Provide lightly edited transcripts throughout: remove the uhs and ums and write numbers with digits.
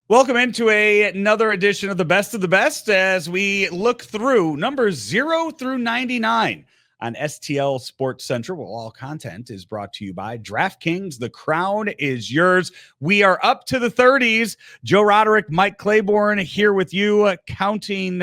Welcome into another edition of the best as we look through numbers 0 through 99 on STL Sports Central. Well, all content is brought to you by DraftKings. The crown is yours. We are up to the 30s. Joe Roderick, Mike Claiborne here with you, counting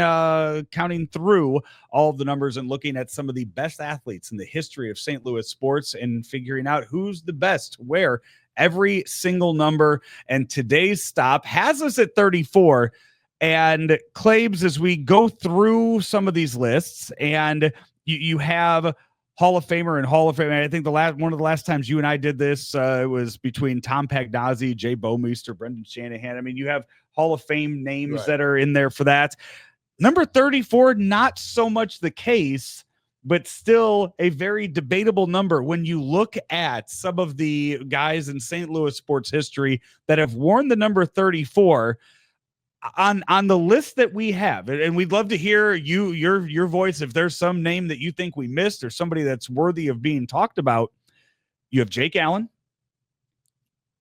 through all of the numbers and looking at some of the best athletes in the history of St. Louis sports and figuring out who's the best where. Every single number, and today's stop has us at 34. And Claibs, as we go through some of these lists, and you have Hall of Famer and Hall of Fame. I think one of the last times you and I did this was between Tom Pagnozzi, Jay Bowmeister, Brendan Shanahan. I mean, you have Hall of Fame names that are in there for that. Number 34, not so much the case, but still a very debatable number when you look at some of the guys in St. Louis sports history that have worn the number 34 on the list that we have. And we'd love to hear your voice. If there's some name that you think we missed or somebody that's worthy of being talked about. You have Jake Allen,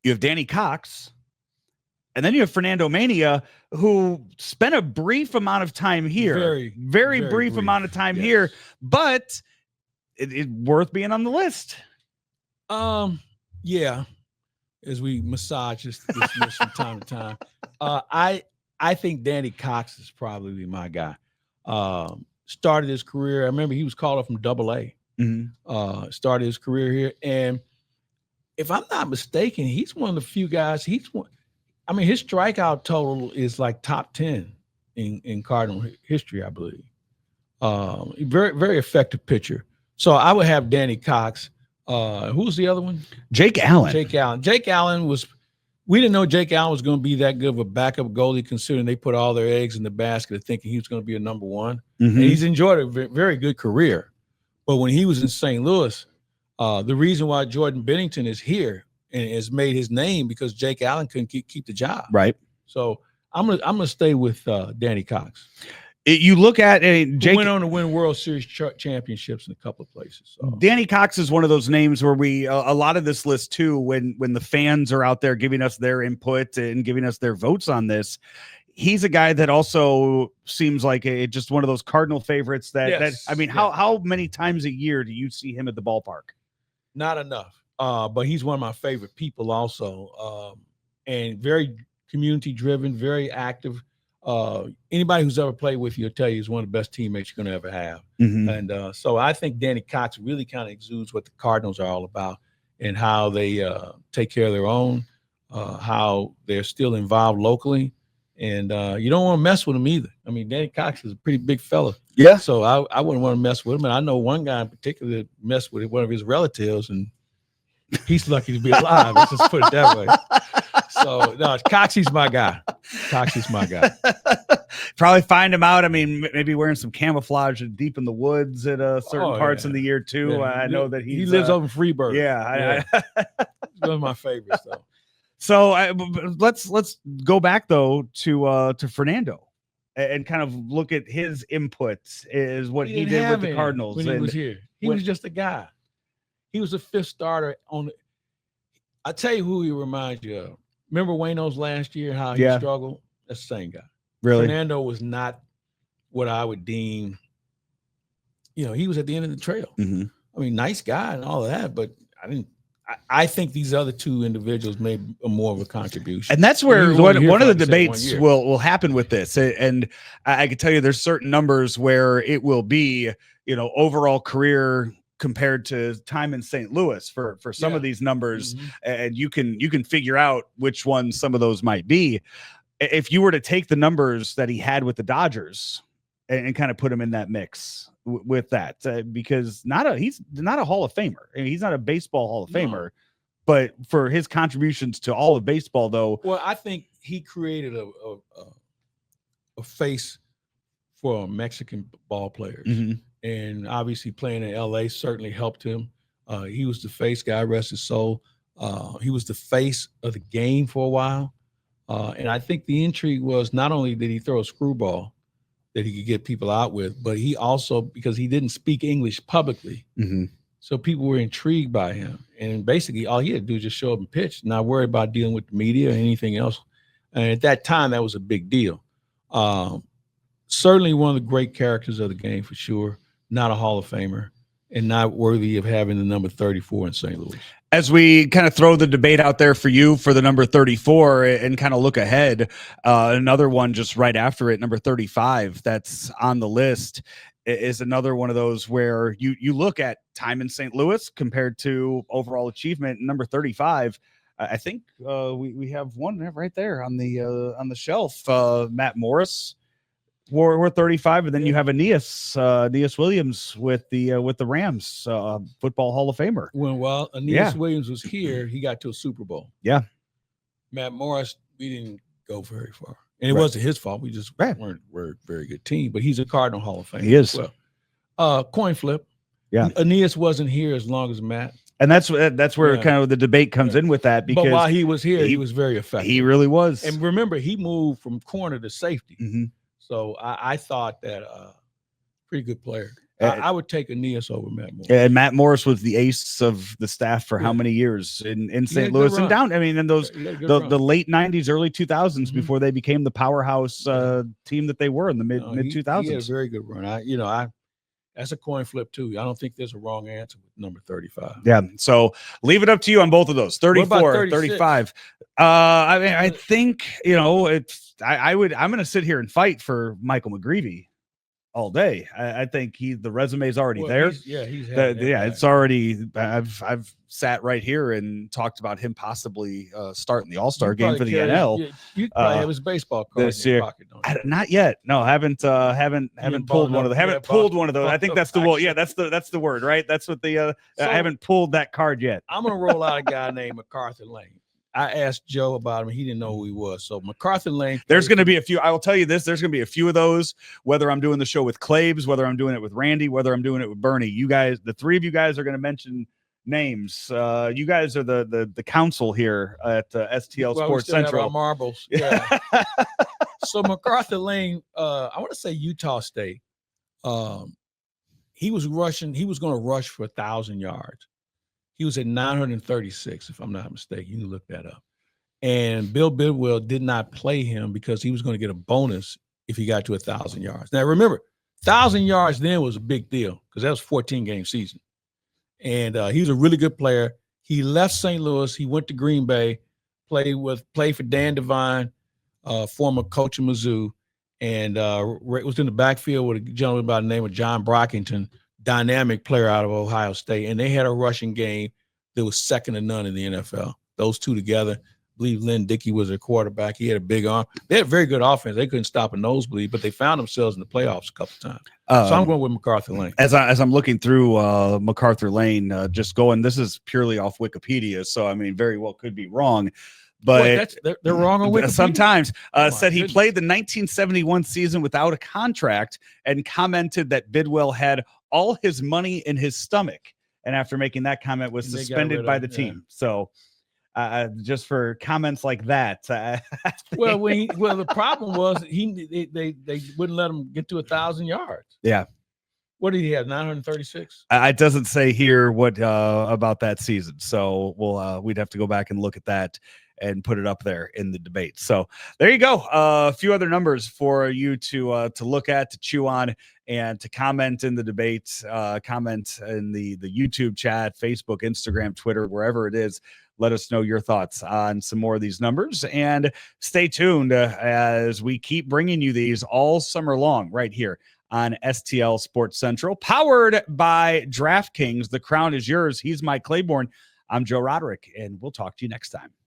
you have Danny Cox, and then you have Fernando Mania, who spent a brief amount of time here, very brief amount of time here, but it's worth being on the list. Yeah, as we massage this list from time to time, I think Danny Cox is probably my guy. Started his career. I remember he was called up from AA. Mm-hmm. Started his career here, and if I'm not mistaken, he's one of the few guys. His strikeout total is like top 10 in Cardinal history, I believe. Very, very effective pitcher. So I would have Danny Cox. Who was the other one? Jake Allen. Jake Allen we didn't know Jake Allen was going to be that good of a backup goalie, considering they put all their eggs in the basket of thinking he was going to be a number one. Mm-hmm. And he's enjoyed a very good career. But when he was in St. Louis, the reason why Jordan Bennington is here and has made his name because Jake Allen couldn't keep the job. Right. So I'm gonna stay with Danny Cox. You look at Jake went on to win World Series championships in a couple of places. So. Danny Cox is one of those names where we a lot of this list too, when the fans are out there giving us their input and giving us their votes on this. He's a guy that also seems like just one of those Cardinal favorites how many times a year do you see him at the ballpark? Not enough. But he's one of my favorite people also, and very community driven, very active. Anybody who's ever played with you will tell you he's one of the best teammates you're going to ever have. Mm-hmm. And so I think Danny Cox really kind of exudes what the Cardinals are all about and how they take care of their own, how they're still involved locally. And you don't want to mess with him either. I mean, Danny Cox is a pretty big fella. Yeah. So I wouldn't want to mess with him. And I know one guy in particular that messed with one of his relatives, and he's lucky to be alive. Let's just put it that way. So no, Coxie's my guy. Probably find him out. I mean, maybe wearing some camouflage deep in the woods at certain parts in the year too. Yeah. I know that he lives over in Freeburg. Yeah. He's one of my favorites though. So let's go back though to Fernando and kind of look at his inputs is what he did with the Cardinals when he was here. He was just a guy. He was a fifth starter on. I tell you who he reminds you of. Remember Wayno's last year, how he struggled? That's the same guy. Really? Fernando was not what I would deem, he was at the end of the trail. Mm-hmm. I mean, nice guy and all of that, but I think these other two individuals made more of a contribution. And that's where one of the debates will happen with this. And I can tell you there's certain numbers where it will be, overall career compared to time in St. Louis for some of these numbers. Mm-hmm. And you can figure out which ones some of those might be. If you were to take the numbers that he had with the Dodgers and kind of put him in that mix with that, because he's not a Hall of Famer. I mean, he's not a baseball Hall of Famer, but for his contributions to all of baseball, though. Well, I think he created a face for Mexican ball players. Mm-hmm. And obviously playing in LA certainly helped him. He was the face guy, rest his soul. He was the face of the game for a while. And I think the intrigue was not only did he throw a screwball that he could get people out with, but he also, because he didn't speak English publicly, mm-hmm. so people were intrigued by him. And basically all he had to do is just show up and pitch, not worry about dealing with the media or anything else. And at that time, that was a big deal. Certainly one of the great characters of the game for sure. Not a Hall of Famer and not worthy of having the number 34 in St. Louis. As we kind of throw the debate out there for you for the number 34 and kind of look ahead, another one just right after it, number 35, that's on the list, is another one of those where you look at time in St. Louis compared to overall achievement. Number 35, I think we have one right there on the shelf. Matt Morris wore 35, and then you have Aeneas Williams with the Rams, Football Hall of Famer. Well, Aeneas Williams was here, he got to a Super Bowl. Yeah. Matt Morris, we didn't go very far. And it wasn't his fault. We just weren't a very good team. But he's a Cardinal Hall of Famer. He is. Well, coin flip. Yeah. Aeneas wasn't here as long as Matt. And that's where kind of the debate comes in with that. Because but while he was here, he was very effective. He really was. And remember, he moved from corner to safety. Mm-hmm. So I thought that pretty good player. I would take Aeneas over Matt Morris. And Matt Morris was the ace of the staff for how many years in St. Louis and down? I mean, in those the late 90s, early 2000s, before they became the powerhouse team that they were in the mid 2000s. He had a very good run. That's a coin flip too. I don't think there's a wrong answer with number 35. Yeah. So leave it up to you on both of those. 34, 35. I mean, I think, I'm going to sit here and fight for Michael McGreevy all day. I think the resume is already there. It's already. I've sat right here and talked about him possibly starting the All-Star game for the NL. You probably have his baseball card this year. Pocket, not yet. No, haven't pulled one of those. Haven't pulled one of those. I think that's the word. Yeah, that's the word, right? That's what I haven't pulled that card yet. I'm gonna roll out a guy named MacArthur Lane. I asked Joe about him. He didn't know who he was. So MacArthur Lane. There's going to be a few. I will tell you this. There's going to be a few of those, whether I'm doing the show with Claibs, whether I'm doing it with Randy, whether I'm doing it with Bernie. You guys, the three of you guys are going to mention names. You guys are the council here at STL Sports Central. Have our marbles. Yeah. So MacArthur Lane, I want to say Utah State. He was rushing. He was going to rush for 1,000 yards. He was at 936, if I'm not mistaken. You can look that up. And Bill Bidwell did not play him because he was going to get a bonus if he got to 1,000 yards. Now, remember, 1,000 yards then was a big deal because that was a 14-game season. And he was a really good player. He left St. Louis. He went to Green Bay, played for Dan Devine, former coach of Mizzou, and was in the backfield with a gentleman by the name of John Brockington, dynamic player out of Ohio State, and they had a rushing game that was second to none in the NFL. Those two together, I believe Lynn Dickey was their quarterback. He had a big arm. They had a very good offense. They couldn't stop a nosebleed, but they found themselves in the playoffs a couple times. So I'm going with MacArthur Lane. As I'm looking through MacArthur Lane, this is purely off Wikipedia, so I mean, very well could be wrong. But they're wrong on Wikipedia? Sometimes. Said he played the 1971 season without a contract and commented that Bidwell had all his money in his stomach. And after making that comment was suspended by the team. So just for comments like that. The problem was they wouldn't let him get to 1,000 yards. Yeah. What did he have? 936? It doesn't say here what about that season. So we'd have to go back and look at that and put it up there in the debate. So there you go. A few other numbers for you to look at, to chew on, and to comment in the debate, comment in the YouTube chat, Facebook, Instagram, Twitter, wherever it is. Let us know your thoughts on some more of these numbers, and stay tuned as we keep bringing you these all summer long right here on STL Sports Central, powered by DraftKings. The crown is yours. He's Mike Claiborne. I'm Joe Roderick, and we'll talk to you next time.